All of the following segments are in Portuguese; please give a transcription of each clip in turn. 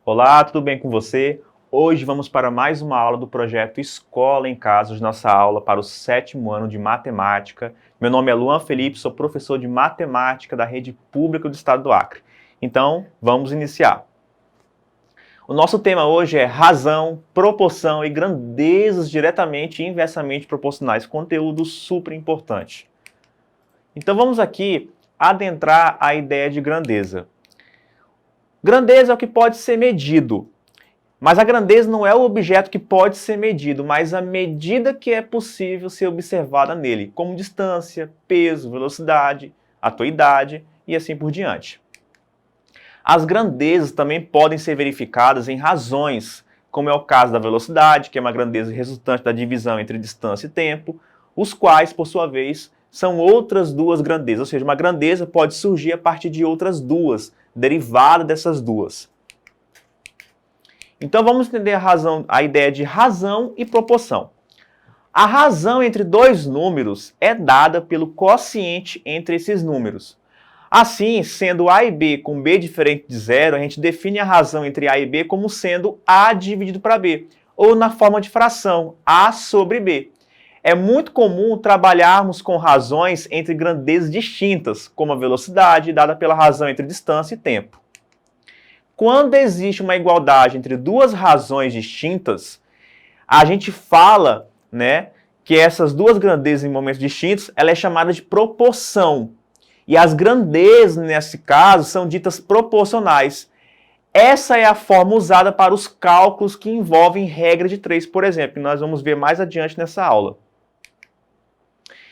Olá, tudo bem com você? Hoje vamos para mais uma aula do projeto Escola em Casa, nossa aula para o 7º ano de Matemática. Meu nome é Luan Felipe, sou professor de Matemática da Rede Pública do Estado do Acre. Então, vamos iniciar. O nosso tema hoje é razão, proporção e grandezas diretamente e inversamente proporcionais. Conteúdo super importante. Então vamos aqui adentrar a ideia de grandeza. Grandeza é o que pode ser medido, mas a grandeza não é o objeto que pode ser medido, mas a medida que é possível ser observada nele, como distância, peso, velocidade, atuidade e assim por diante. As grandezas também podem ser verificadas em razões, como é o caso da velocidade, que é uma grandeza resultante da divisão entre distância e tempo, os quais, por sua vez, são outras duas grandezas, ou seja, uma grandeza pode surgir a partir de outras duas, derivada dessas duas. Então vamos entender a ideia de razão e proporção. A razão entre dois números é dada pelo quociente entre esses números. Assim, sendo A e B com B diferente de zero, a gente define a razão entre A e B como sendo A dividido para B, ou na forma de fração, A sobre B. É muito comum trabalharmos com razões entre grandezas distintas, como a velocidade, dada pela razão entre distância e tempo. Quando existe uma igualdade entre duas razões distintas, a gente fala, que essas duas grandezas em momentos distintos, ela é chamada de proporção. E as grandezas, nesse caso, são ditas proporcionais. Essa é a forma usada para os cálculos que envolvem regra de 3, por exemplo, que nós vamos ver mais adiante nessa aula.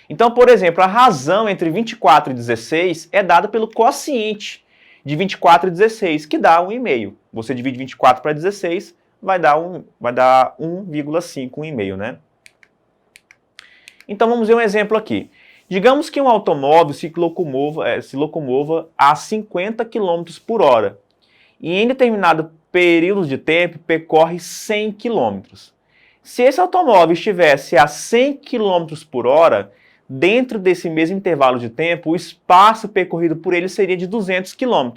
Então, por exemplo, a razão entre 24 e 16 é dada pelo quociente de 24 e 16, que dá 1,5. Você divide 24 para 16, vai dar 1,5, 1,5, né? Então, vamos ver um exemplo aqui. Digamos que um automóvel se locomova a 50 km por hora e em determinado período de tempo percorre 100 km. Se esse automóvel estivesse a 100 km por hora, dentro desse mesmo intervalo de tempo, o espaço percorrido por ele seria de 200 km.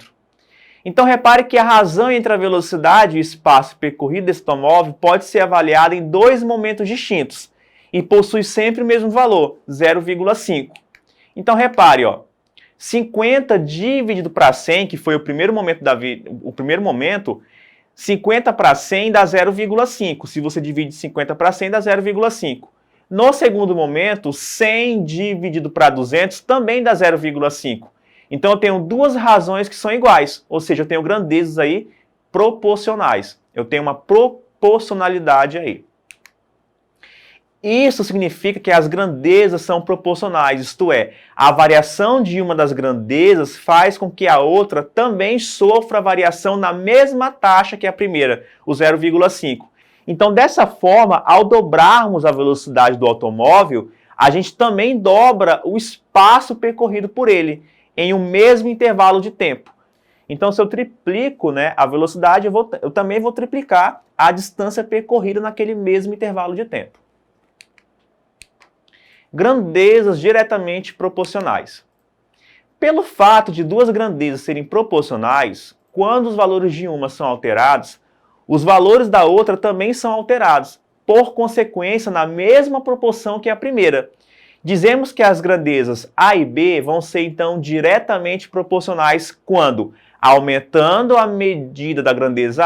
Então repare que a razão entre a velocidade e o espaço percorrido desse automóvel pode ser avaliada em dois momentos distintos e possui sempre o mesmo valor, 0,5. Então repare, 50 dividido para 100, que foi o primeiro momento, 50 para 100 dá 0,5. Se você divide 50 para 100 dá 0,5. No segundo momento, 100 dividido para 200 também dá 0,5. Então eu tenho duas razões que são iguais, ou seja, eu tenho grandezas aí proporcionais. Eu tenho uma proporcionalidade aí. Isso significa que as grandezas são proporcionais, isto é, a variação de uma das grandezas faz com que a outra também sofra variação na mesma taxa que a primeira, o 0,5. Então, dessa forma, ao dobrarmos a velocidade do automóvel, a gente também dobra o espaço percorrido por ele, em um mesmo intervalo de tempo. Então, se eu triplico a velocidade, eu também vou triplicar a distância percorrida naquele mesmo intervalo de tempo. Grandezas diretamente proporcionais. Pelo fato de duas grandezas serem proporcionais, quando os valores de uma são alterados, os valores da outra também são alterados, por consequência, na mesma proporção que a primeira. Dizemos que as grandezas A e B vão ser, então, diretamente proporcionais quando, aumentando a medida da grandeza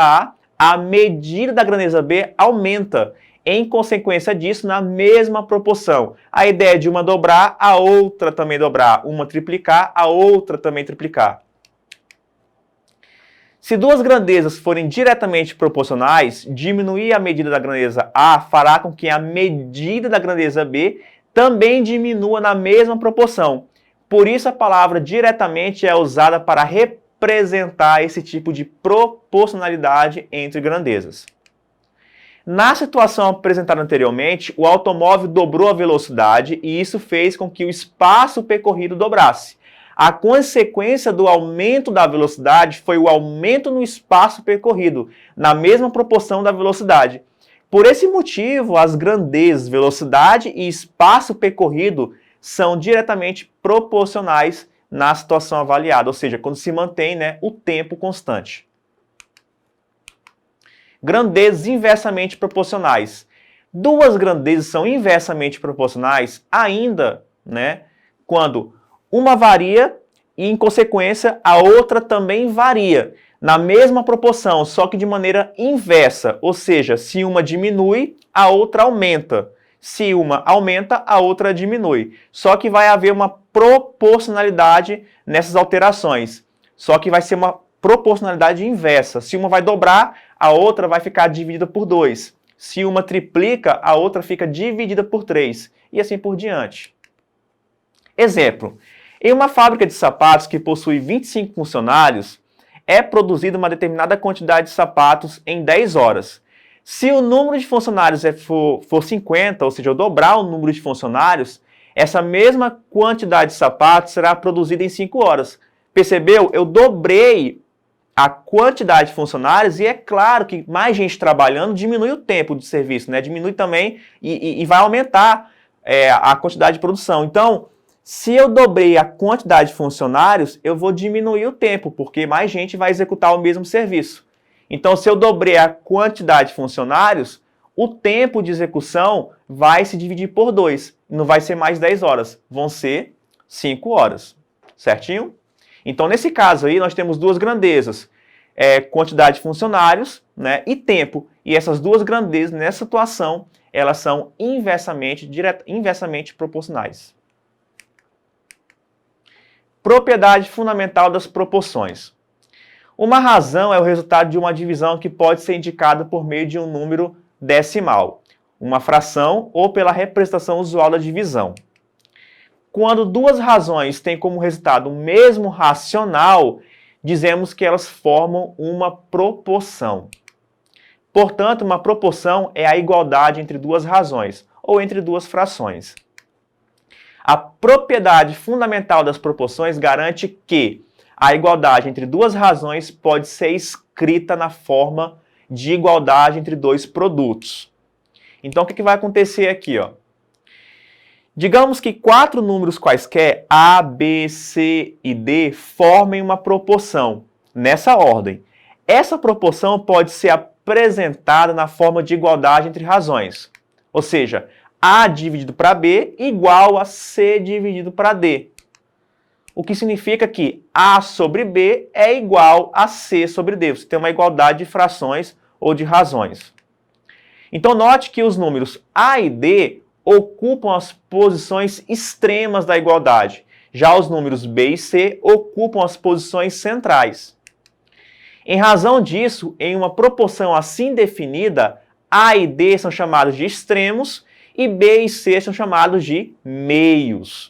A medida da grandeza B aumenta. Em consequência disso, na mesma proporção. A ideia de uma dobrar, a outra também dobrar. Uma triplicar, a outra também triplicar. Se duas grandezas forem diretamente proporcionais, diminuir a medida da grandeza A fará com que a medida da grandeza B também diminua na mesma proporção. Por isso a palavra diretamente é usada para representar esse tipo de proporcionalidade entre grandezas. Na situação apresentada anteriormente, o automóvel dobrou a velocidade e isso fez com que o espaço percorrido dobrasse. A consequência do aumento da velocidade foi o aumento no espaço percorrido, na mesma proporção da velocidade. Por esse motivo, as grandezas, velocidade e espaço percorrido são diretamente proporcionais na situação avaliada, ou seja, quando se mantém o tempo constante. grandezas inversamente proporcionais. Duas grandezas são inversamente proporcionais ainda, né, quando uma varia e, em consequência, a outra também varia, na mesma proporção, só que de maneira inversa, ou seja, se uma diminui, a outra aumenta. Se uma aumenta, a outra diminui. Só que vai haver uma proporcionalidade nessas alterações. Só que vai ser uma proporcionalidade inversa. Se uma vai dobrar, a outra vai ficar dividida por 2. Se uma triplica, a outra fica dividida por 3. E assim por diante. Exemplo. Em uma fábrica de sapatos que possui 25 funcionários, é produzida uma determinada quantidade de sapatos em 10 horas. Se o número de funcionários for 50, ou seja, eu dobrar o número de funcionários, essa mesma quantidade de sapatos será produzida em 5 horas. Percebeu? Eu dobrei a quantidade de funcionários e é claro que mais gente trabalhando diminui o tempo de serviço, né? Diminui também e vai aumentar a quantidade de produção. Então, se eu dobrei a quantidade de funcionários, eu vou diminuir o tempo, porque mais gente vai executar o mesmo serviço. Então, se eu dobrei a quantidade de funcionários, o tempo de execução vai se dividir por 2. Não vai ser mais 10 horas, vão ser 5 horas. Certinho? Então, nesse caso aí, nós temos duas grandezas. Quantidade de funcionários, né, e tempo. E essas duas grandezas, nessa situação, elas são inversamente proporcionais. Propriedade fundamental das proporções. Uma razão é o resultado de uma divisão que pode ser indicada por meio de um número decimal, uma fração ou pela representação usual da divisão. Quando duas razões têm como resultado o mesmo racional, dizemos que elas formam uma proporção. Portanto, uma proporção é a igualdade entre duas razões ou entre duas frações. A propriedade fundamental das proporções garante que a igualdade entre duas razões pode ser escrita na forma de igualdade entre dois produtos. Então, o que vai acontecer aqui, ó? Digamos que 4 números quaisquer, A, B, C e D, formem uma proporção, nessa ordem. Essa proporção pode ser apresentada na forma de igualdade entre razões. Ou seja, A dividido para B igual a C dividido para D. O que significa que A sobre B é igual a C sobre D. Você tem uma igualdade de frações ou de razões. Então, note que os números A e D ocupam as posições extremas da igualdade. Já os números B e C ocupam as posições centrais. Em razão disso, em uma proporção assim definida, A e D são chamados de extremos e B e C são chamados de meios.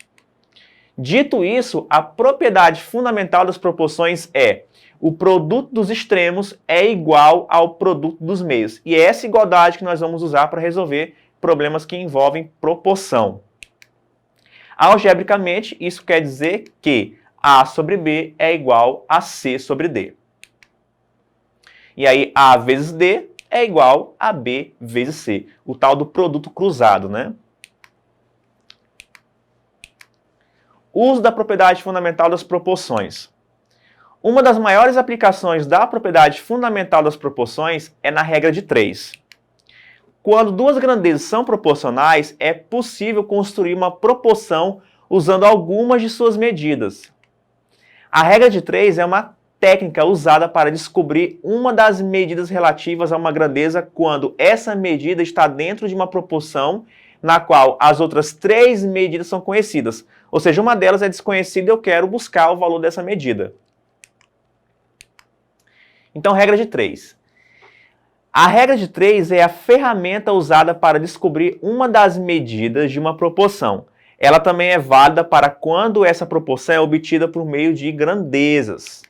Dito isso, a propriedade fundamental das proporções é: o produto dos extremos é igual ao produto dos meios. E é essa igualdade que nós vamos usar para resolver problemas que envolvem proporção. Algebricamente, isso quer dizer que A sobre B é igual a C sobre D. E aí, A vezes D é igual a B vezes C. O tal do produto cruzado, né? Uso da propriedade fundamental das proporções. Uma das maiores aplicações da propriedade fundamental das proporções é na regra de 3. Quando duas grandezas são proporcionais, é possível construir uma proporção usando algumas de suas medidas. A regra de 3 é uma técnica usada para descobrir uma das medidas relativas a uma grandeza quando essa medida está dentro de uma proporção na qual as outras 3 medidas são conhecidas. Ou seja, uma delas é desconhecida e eu quero buscar o valor dessa medida. Então, regra de 3. A regra de 3 é a ferramenta usada para descobrir uma das medidas de uma proporção. Ela também é válida para quando essa proporção é obtida por meio de grandezas.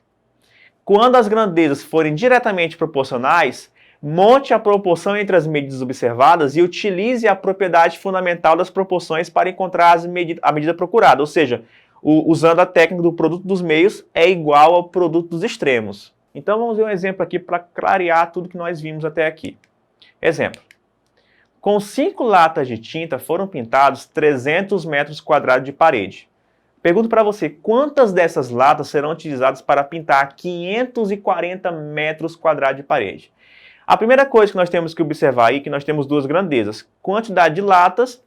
Quando as grandezas forem diretamente proporcionais, monte a proporção entre as medidas observadas e utilize a propriedade fundamental das proporções para encontrar a medida procurada. Ou seja, usando a técnica do produto dos meios é igual ao produto dos extremos. Então vamos ver um exemplo aqui para clarear tudo que nós vimos até aqui. Exemplo. Com 5 latas de tinta foram pintados 300 metros quadrados de parede. Pergunto para você, quantas dessas latas serão utilizadas para pintar 540 metros quadrados de parede? A primeira coisa que nós temos que observar aí é que nós temos duas grandezas, quantidade de latas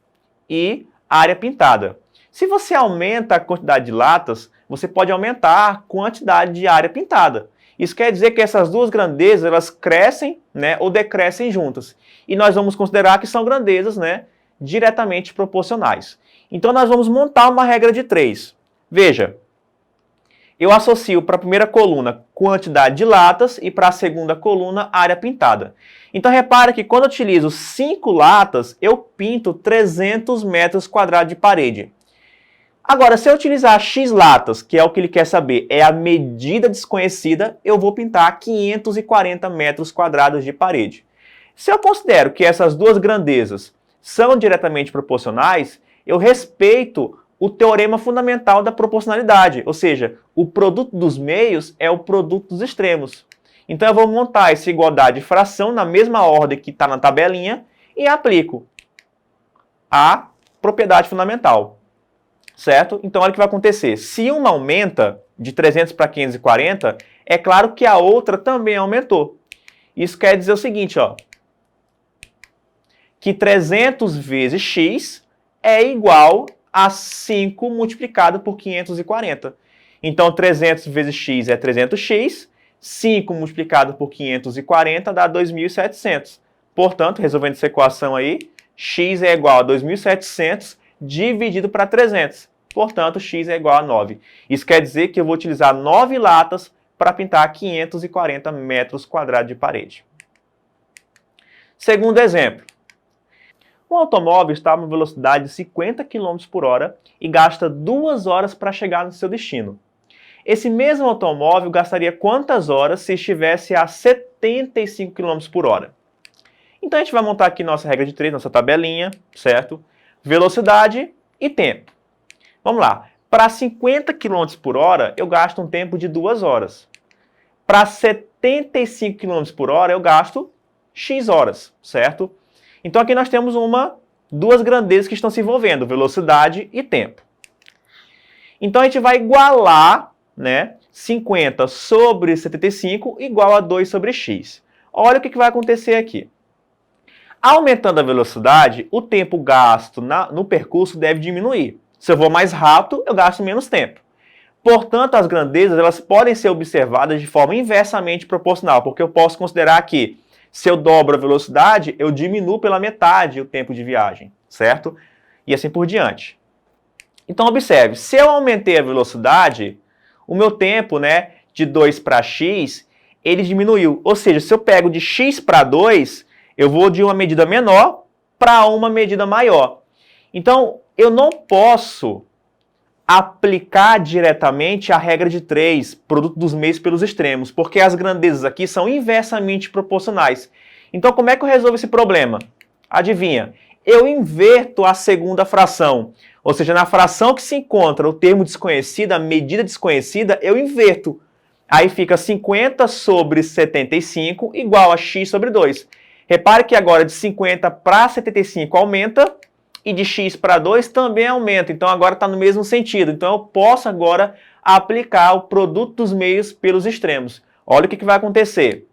e área pintada. Se você aumenta a quantidade de latas, você pode aumentar a quantidade de área pintada. Isso quer dizer que essas duas grandezas, elas crescem, né, ou decrescem juntas. E nós vamos considerar que são grandezas, né, diretamente proporcionais. Então nós vamos montar uma regra de 3. Veja, eu associo para a primeira coluna quantidade de latas e para a segunda coluna área pintada. Então repara que quando eu utilizo 5 latas, eu pinto 300 metros quadrados de parede. Agora, se eu utilizar X latas, que é o que ele quer saber, é a medida desconhecida, eu vou pintar 540 metros quadrados de parede. Se eu considero que essas duas grandezas são diretamente proporcionais, eu respeito o teorema fundamental da proporcionalidade, ou seja, o produto dos meios é o produto dos extremos. Então eu vou montar essa igualdade de fração na mesma ordem que está na tabelinha e aplico a propriedade fundamental. Certo? Então, olha o que vai acontecer. Se uma aumenta de 300 para 540, é claro que a outra também aumentou. Isso quer dizer o seguinte, ó, que 300 vezes x é igual a 5 multiplicado por 540. Então, 300 vezes x é 300x, 5 multiplicado por 540 dá 2.700. Portanto, resolvendo essa equação aí, x é igual a 2.700 dividido para 300. Portanto, x é igual a 9. Isso quer dizer que eu vou utilizar 9 latas para pintar 540 metros quadrados de parede. Segundo exemplo. Um automóvel está a uma velocidade de 50 km por hora e gasta 2 horas para chegar no seu destino. Esse mesmo automóvel gastaria quantas horas se estivesse a 75 km por hora? Então a gente vai montar aqui nossa regra de 3, nossa tabelinha, certo? Velocidade e tempo. Vamos lá. Para 50 km por hora, eu gasto um tempo de 2 horas. Para 75 km por hora, eu gasto x horas, certo? Então aqui nós temos duas grandezas que estão se envolvendo, velocidade e tempo. Então a gente vai igualar, né, 50 sobre 75 igual a 2 sobre x. Olha o que vai acontecer aqui. Aumentando a velocidade, o tempo gasto no percurso deve diminuir. Se eu vou mais rápido, eu gasto menos tempo. Portanto, as grandezas elas podem ser observadas de forma inversamente proporcional, porque eu posso considerar que se eu dobro a velocidade, eu diminuo pela metade o tempo de viagem, certo? E assim por diante. Então, observe, se eu aumentei a velocidade, o meu tempo, né, de 2 para x, ele diminuiu. Ou seja, se eu pego de x para 2, eu vou de uma medida menor para uma medida maior. Então, eu não posso aplicar diretamente a regra de 3, produto dos meios pelos extremos, porque as grandezas aqui são inversamente proporcionais. Então, como é que eu resolvo esse problema? Adivinha? Eu inverto a segunda fração. Ou seja, na fração que se encontra o termo desconhecido, a medida desconhecida, eu inverto. Aí fica 50 sobre 75 igual a x sobre 2. Repare que agora de 50 para 75 aumenta, e de x para 2 também aumenta. Então agora está no mesmo sentido. Então eu posso agora aplicar o produto dos meios pelos extremos. Olha o que vai acontecer.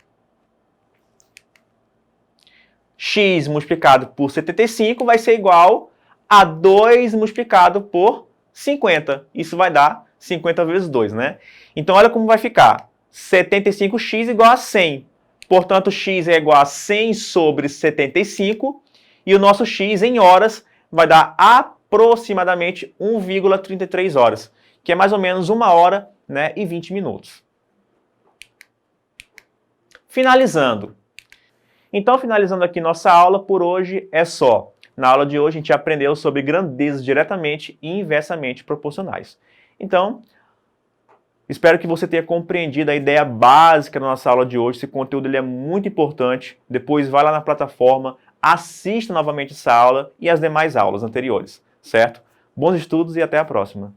X multiplicado por 75 vai ser igual a 2 multiplicado por 50. Isso vai dar 50 vezes 2, né? Então olha como vai ficar. 75x igual a 100. Portanto, x é igual a 100 sobre 75. E o nosso x em horas vai dar aproximadamente 1,33 horas, que é mais ou menos 1 hora, né, e 20 minutos. Finalizando. Então, finalizando aqui nossa aula, por hoje é só. Na aula de hoje, a gente aprendeu sobre grandezas diretamente e inversamente proporcionais. Então, espero que você tenha compreendido a ideia básica da nossa aula de hoje. Esse conteúdo ele é muito importante. Depois, vai lá na plataforma, assista novamente essa aula e as demais aulas anteriores, certo? Bons estudos e até a próxima!